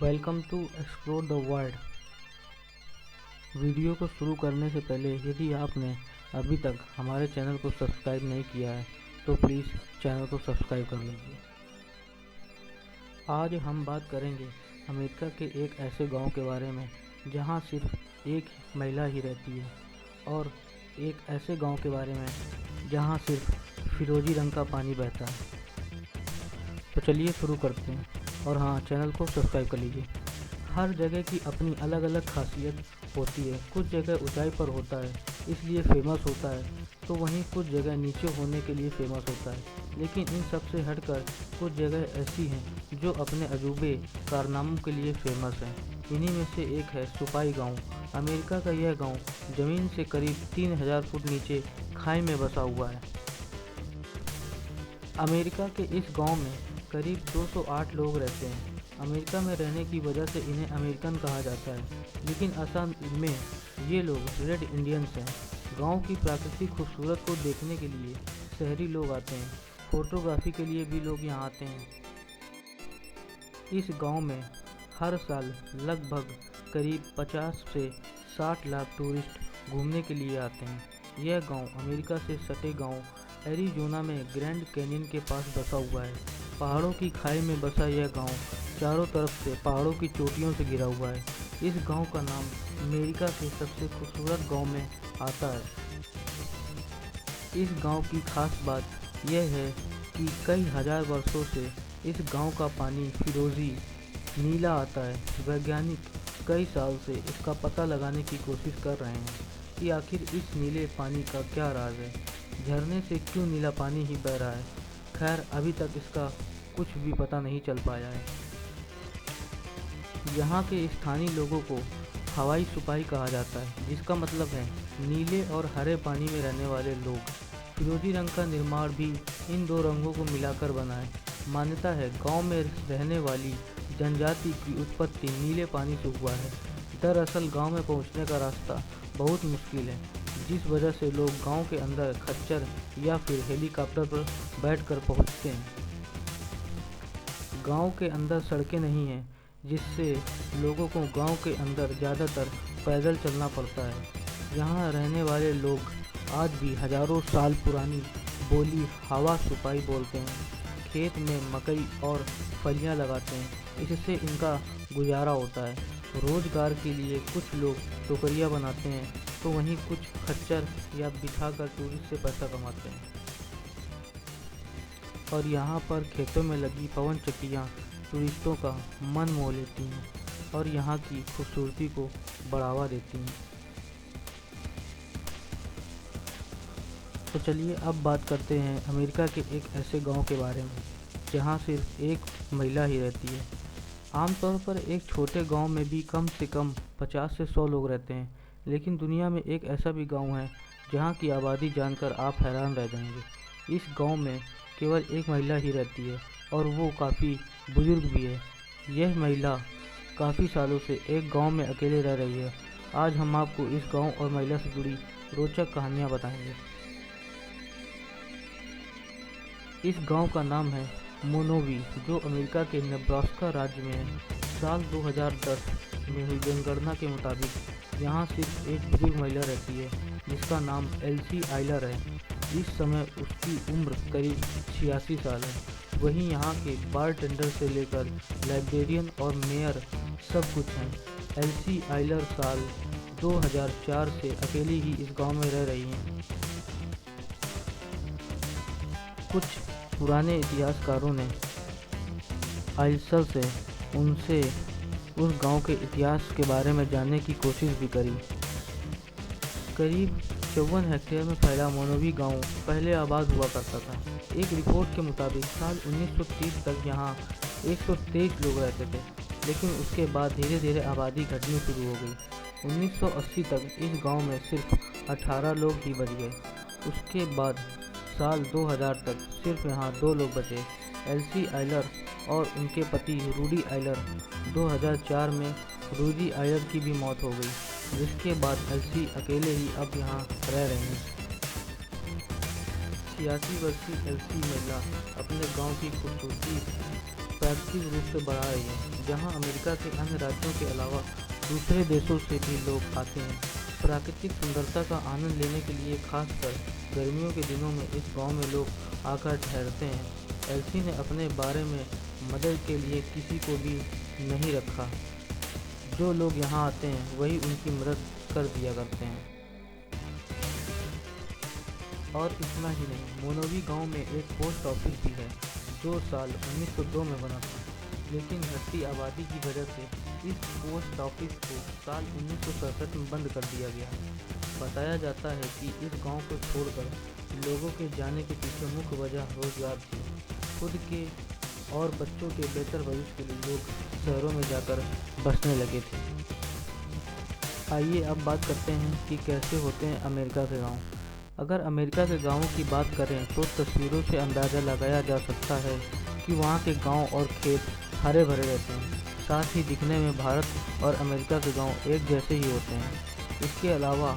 Welcome to explore the world. Video को शुरू करने से पहले यदि आपने अभी तक हमारे चैनल को सब्सक्राइब नहीं किया है तो प्लीज़ चैनल को सब्सक्राइब कर लीजिए। आज हम बात करेंगे अमेरिका के एक ऐसे गांव के बारे में जहां सिर्फ एक महिला ही रहती है, और एक ऐसे गांव के बारे में जहां सिर्फ फिरोजी रंग का पानी बहता है। तो चलिए शुरू करते हैं। और हाँ, चैनल को सब्सक्राइब कर लीजिए। हर जगह की अपनी अलग अलग खासियत होती है। कुछ जगह ऊंचाई पर होता है इसलिए फेमस होता है, तो वहीं कुछ जगह नीचे होने के लिए फेमस होता है। लेकिन इन सब से हटकर कुछ जगह ऐसी हैं जो अपने अजूबे कारनामों के लिए फेमस हैं। इन्हीं में से एक है सुपाई गांव। अमेरिका का यह गांव ज़मीन से करीब 3000 फुट नीचे खाई में बसा हुआ है। अमेरिका के इस गांव में करीब 208 लोग रहते हैं। अमेरिका में रहने की वजह से इन्हें अमेरिकन कहा जाता है, लेकिन असल में ये लोग रेड इंडियंस हैं। गांव की प्राकृतिक खूबसूरत को देखने के लिए शहरी लोग आते हैं, फोटोग्राफी के लिए भी लोग यहाँ आते हैं। इस गांव में हर साल लगभग करीब 50 से 60 लाख टूरिस्ट घूमने के लिए आते हैं। यह गांव अमेरिका से सटे गांव एरिज़ोना में ग्रैंड कैनियन के पास बसा हुआ है। पहाड़ों की खाई में बसा यह गांव चारों तरफ से पहाड़ों की चोटियों से घिरा हुआ है। इस गांव का नाम अमेरिका के सबसे खूबसूरत गांव में आता है। इस गांव की खास बात यह है कि कई हजार वर्षों से इस गांव का पानी फिरोजी नीला आता है। वैज्ञानिक कई साल से इसका पता लगाने की कोशिश कर रहे हैं कि आखिर इस नीले पानी का क्या राज है। झरने से क्यों नीला पानी ही बह रहा है। खैर, अभी तक इसका कुछ भी पता नहीं चल पाया है। यहाँ के स्थानीय लोगों को हवाई सुपाई कहा जाता है, जिसका मतलब है नीले और हरे पानी में रहने वाले लोग। फिरोजी रंग का निर्माण भी इन दो रंगों को मिलाकर बना है। मान्यता है गांव में रहने वाली जनजाति की उत्पत्ति नीले पानी से हुआ है। दरअसल गांव में पहुंचने का रास्ता बहुत मुश्किल है, जिस वजह से लोग गांव के अंदर खच्चर या फिर हेलीकॉप्टर पर बैठकर पहुंचते हैं। गांव के अंदर सड़कें नहीं हैं, जिससे लोगों को गांव के अंदर ज़्यादातर पैदल चलना पड़ता है। यहाँ रहने वाले लोग आज भी हजारों साल पुरानी बोली हवा सुपाई बोलते हैं। खेत में मकई और फलियाँ लगाते हैं, इससे इनका गुजारा होता है। रोज़गार के लिए कुछ लोग टोकरियाँ बनाते हैं, तो वहीं कुछ खच्चर या बिठाकर टूरिस्ट से पैसा कमाते हैं। और यहाँ पर खेतों में लगी पवन चक्कियाँ टूरिस्टों का मन मोह लेती हैं और यहाँ की खूबसूरती को बढ़ावा देती हैं। तो चलिए अब बात करते हैं अमेरिका के एक ऐसे गांव के बारे में जहाँ सिर्फ एक महिला ही रहती है। आमतौर पर एक छोटे गांव में भी कम से कम 50 से 100 लोग रहते हैं, लेकिन दुनिया में एक ऐसा भी गांव है जहाँ की आबादी जानकर आप हैरान रह जाएंगे। इस गांव में केवल एक महिला ही रहती है और वो काफ़ी बुजुर्ग भी है। यह महिला काफ़ी सालों से एक गांव में अकेले रह रही है। आज हम आपको इस गांव और महिला से जुड़ी रोचक कहानियाँ बताएंगे। इस गांव का नाम है मोनोवी, जो अमेरिका के नेब्रास्का राज्य में है। साल 2010 में हुई जनगणना के मुताबिक यहाँ सिर्फ एक बुजुर्ग महिला रहती है, जिसका नाम एल्सी आइलर है। इस समय उसकी उम्र करीब 86 साल है। वहीं यहाँ के बारटेंडर से लेकर लाइब्रेरियन और मेयर सब कुछ हैं। एल्सी आइलर साल 2004 से अकेली ही इस गांव में रह रही हैं। कुछ पुराने इतिहासकारों ने आइलर से उनसे उस गांव के इतिहास के बारे में जानने की कोशिश भी करी। करीब 54 हेक्टेयर में फैला मोनोवी गांव पहले आबाद हुआ करता था। एक रिपोर्ट के मुताबिक साल 1930 तक यहाँ 123 लोग रहते थे, लेकिन उसके बाद धीरे धीरे आबादी घटनी शुरू हो गई। 1980 तक इस गांव में सिर्फ 18 लोग ही बच गए। उसके बाद साल 2000 तक सिर्फ यहाँ 2 लोग बचे, एल्सी आइलर और उनके पति रूडी आइलर। 2004 में रूडी आइलर की भी मौत हो गई, जिसके बाद एल्सी अकेले ही अब यहाँ रह रहे हैं। 86 वर्षीय एल्सी महिला अपने गांव की खूबसूरती जागतिक रूप से बढ़ा रही है, जहां अमेरिका के अन्य राज्यों के अलावा दूसरे देशों से भी लोग आते हैं प्राकृतिक सुंदरता का आनंद लेने के लिए। खासकर गर्मियों के दिनों में इस गांव में लोग आकर ठहरते हैं। एल्सी ने अपने बारे में मदद के लिए किसी को भी नहीं रखा। जो लोग यहाँ आते हैं वही उनकी मदद कर दिया करते हैं। और इतना ही नहीं, मोनोवी गांव में एक पोस्ट ऑफिस भी है जो साल 1902 में बना था, लेकिन घटती आबादी की वजह से इस पोस्ट ऑफिस को साल 1967 में बंद कर दिया गया। बताया जाता है कि इस गांव को छोड़कर लोगों के जाने के पीछे मुख्य वजह रोजगार थी। खुद के और बच्चों के बेहतर भविष्य के लिए लोग शहरों में जाकर बसने लगे थे। आइए अब बात करते हैं कि कैसे होते हैं अमेरिका के गांव। अगर अमेरिका के गांवों की बात करें तो तस्वीरों से अंदाज़ा लगाया जा सकता है कि वहाँ के गांव और खेत हरे भरे रहते हैं। साथ ही दिखने में भारत और अमेरिका के गांव एक जैसे ही होते हैं। इसके अलावा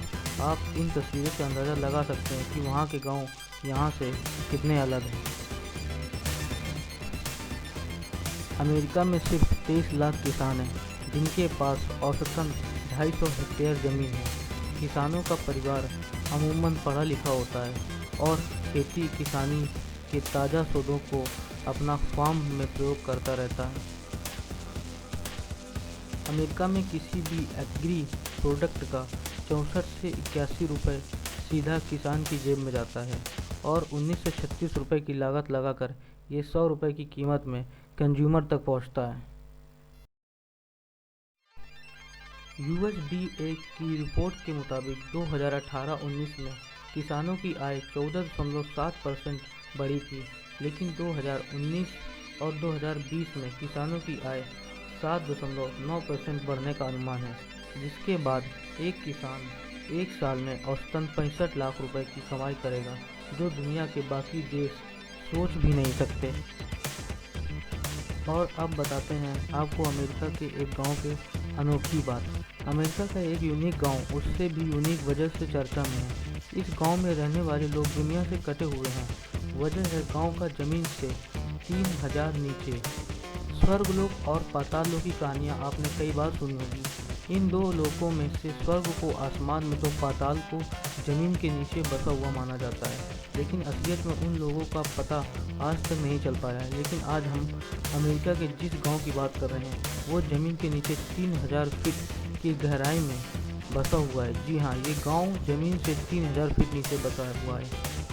आप इन तस्वीरों से अंदाज़ा लगा सकते हैं कि वहाँ के गांव यहाँ से कितने अलग हैं। अमेरिका में सिर्फ 23 लाख किसान हैं, जिनके पास औसतन 250 हेक्टेयर ज़मीन है। किसानों का परिवार अमूमन पढ़ा लिखा होता है और खेती किसानी के ताज़ा सौदों को अपना फार्म में प्रयोग करता रहता है। अमेरिका में किसी भी एग्री प्रोडक्ट का 64 से 81 रुपये सीधा किसान की जेब में जाता है और 19 से 36 रुपये की लागत लगाकर ये 100 रुपये की कीमत में कंज्यूमर तक पहुंचता है। USDA की रिपोर्ट के मुताबिक 2018-19 में किसानों की आय 14.7% बढ़ी थी, लेकिन 2019 और 2020 में किसानों की आय 7.9% बढ़ने का अनुमान है, जिसके बाद एक किसान एक साल में औसतन 65 लाख रुपए की कमाई करेगा, जो दुनिया के बाकी देश सोच भी नहीं सकते। और अब बताते हैं आपको अमेरिका के एक गांव के अनोखी बात। अमेरिका का एक यूनिक गांव उससे भी यूनिक वजह से चर्चा में है। इस गांव में रहने वाले लोग दुनिया से कटे हुए हैं। वजह है गांव का ज़मीन से 3000 नीचे। स्वर्गलोक और पाताल लोक की कहानियाँ आपने कई बार सुनी होगी। इन दो लोकों में से स्वर्ग को आसमान में तो पाताल को ज़मीन के नीचे बसा हुआ माना जाता है, लेकिन असलियत में उन लोगों का पता आज तक नहीं चल पाया है। लेकिन आज हम अमेरिका के जिस गांव की बात कर रहे हैं वो ज़मीन के नीचे 3000 फीट की गहराई में बसा हुआ है। जी हाँ, ये गांव ज़मीन से 3000 फीट नीचे बसा हुआ है।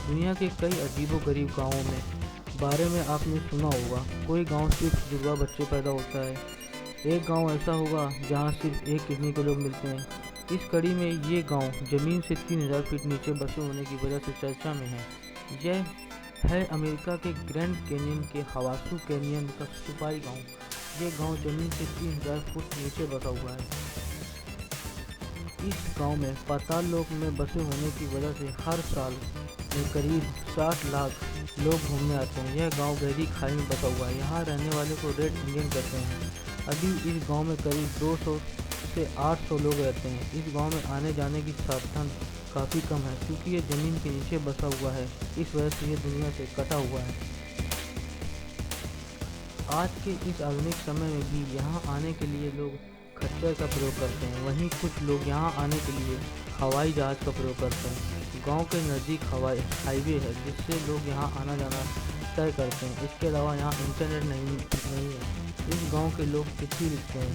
दुनिया के कई अजीबोगरीब गाँवों में बारे में आपने सुना होगा। कोई गांव सिर्फ जुड़वा बच्चे पैदा होता है, एक गांव ऐसा होगा जहां सिर्फ एक किडनी के लोग मिलते हैं। इस कड़ी में ये गांव ज़मीन से 3000 फीट नीचे बसे होने की वजह से चर्चा में है। यह है अमेरिका के ग्रैंड कैनियन के हवासू कैनियन का सुपारी गांव। ये गांव ज़मीन से 3000 फुट नीचे बसा हुआ है। इस गांव में पाताल लोक में बसे होने की वजह से हर साल में करीब 60 लाख लोग घूमने आते हैं। यह गांव गहरी खाई में बसा हुआ है। यहाँ रहने वाले को रेड इंडियन कहते हैं। अभी इस गांव में करीब 200 से 800 लोग रहते हैं। इस गांव में आने जाने की साधन काफ़ी कम है, क्योंकि ये ज़मीन के नीचे बसा हुआ है। इस वजह से ये दुनिया से कटा हुआ है। आज के इस आधुनिक समय में भी यहाँ आने के लिए लोग खच्चर का प्रयोग करते हैं। वहीं कुछ लोग यहाँ आने के लिए हवाई जहाज़ का प्रयोग करते हैं। गांव के नज़दीक हाईवे है, जिससे लोग यहाँ आना जाना तय करते हैं। इसके अलावा यहाँ इंटरनेट नहीं है। इस गांव के लोग चिट्ठी लिखते हैं।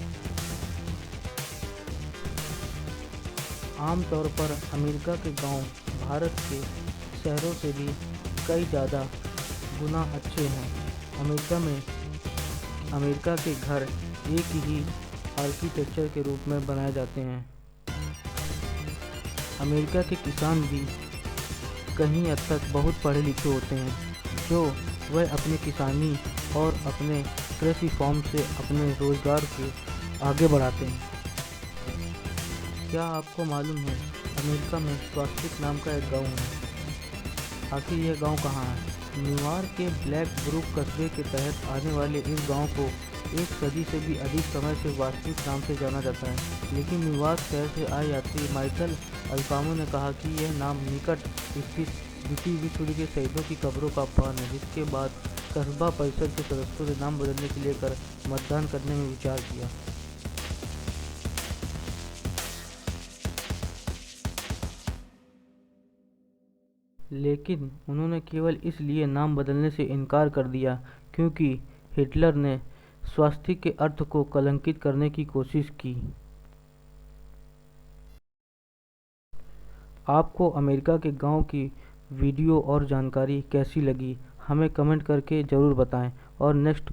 आमतौर पर अमेरिका के गांव भारत के शहरों से भी कई ज़्यादा गुना अच्छे हैं। अमेरिका के घर एक ही आर्किटेक्चर के रूप में बनाए जाते हैं। अमेरिका के किसान भी कहीं हद तक बहुत पढ़े लिखे होते हैं, जो वह अपनी किसानी और अपने कृषि फॉर्म से अपने रोजगार को आगे बढ़ाते हैं। क्या आपको मालूम है अमेरिका में स्वास्तिक नाम का एक गांव है? आखिर यह गांव कहाँ है? न्यूयॉर्क के ब्लैक ब्रुक कस्बे के तहत आने वाले इस गांव को एक सदी से भी अधिक समय से वास्तविक नाम से जाना जाता है। लेकिन न्यूयॉर्क शहर से आए यात्री माइकल अल्फामो ने कहा कि यह नाम निकट स्थित द्वितीय विश्व युद्ध के शहीदों की कब्रों का अपमान है, जिसके बाद कस्बा परिषद के सदस्यों ने नाम बदलने के लिए कर मतदान करने में विचार किया। लेकिन उन्होंने केवल इसलिए नाम बदलने से इनकार कर दिया क्योंकि हिटलर ने स्वास्तिक के अर्थ को कलंकित करने की कोशिश की। आपको अमेरिका के गांव की वीडियो और जानकारी कैसी लगी, हमें कमेंट करके ज़रूर बताएं। और नेक्स्ट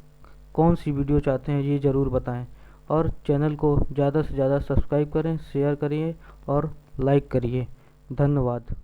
कौन सी वीडियो चाहते हैं ये ज़रूर बताएं। और चैनल को ज़्यादा से ज़्यादा सब्सक्राइब करें, शेयर करिए और लाइक करिए। धन्यवाद।